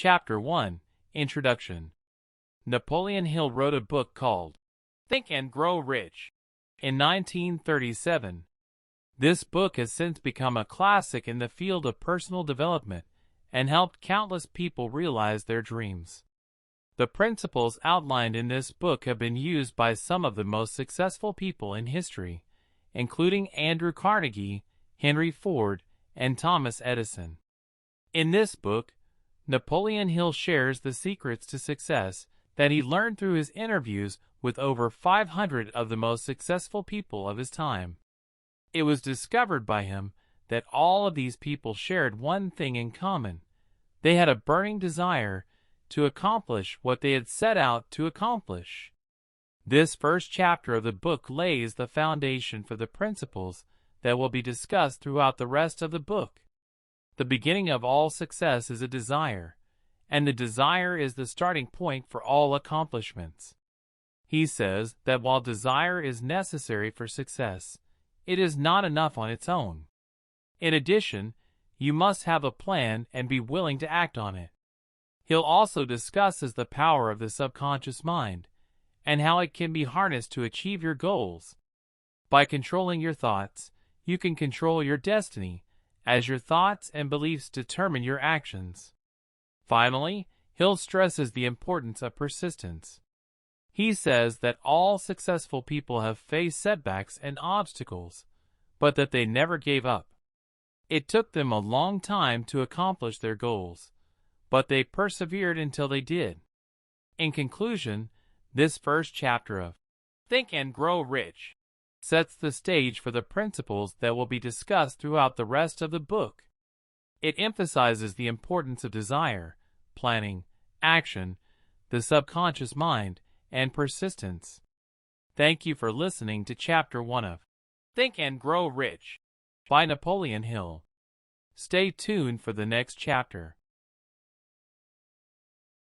Chapter 1, Introduction. Napoleon Hill wrote a book called Think and Grow Rich in 1937. This book has since become a classic in the field of personal development and helped countless people realize their dreams. The principles outlined in this book have been used by some of the most successful people in history, including Andrew Carnegie, Henry Ford, and Thomas Edison. In this book, Napoleon Hill shares the secrets to success that he learned through his interviews with over 500 of the most successful people of his time. It was discovered by him that all of these people shared one thing in common. They had a burning desire to accomplish what they had set out to accomplish. This first chapter of the book lays the foundation for the principles that will be discussed throughout the rest of the book. The beginning of all success is a desire, and the desire is the starting point for all accomplishments. He says that while desire is necessary for success, it is not enough on its own. In addition, you must have a plan and be willing to act on it. Hill also discusses the power of the subconscious mind and how it can be harnessed to achieve your goals. By controlling your thoughts, you can control your destiny, as your thoughts and beliefs determine your actions. Finally, Hill stresses the importance of persistence. He says that all successful people have faced setbacks and obstacles, but that they never gave up. It took them a long time to accomplish their goals, but they persevered until they did. In conclusion, this first chapter of Think and Grow Rich sets the stage for the principles that will be discussed throughout the rest of the book. It emphasizes the importance of desire, planning, action, the subconscious mind, and persistence. Thank you for listening to Chapter 1 of Think and Grow Rich by Napoleon Hill. Stay tuned for the next chapter.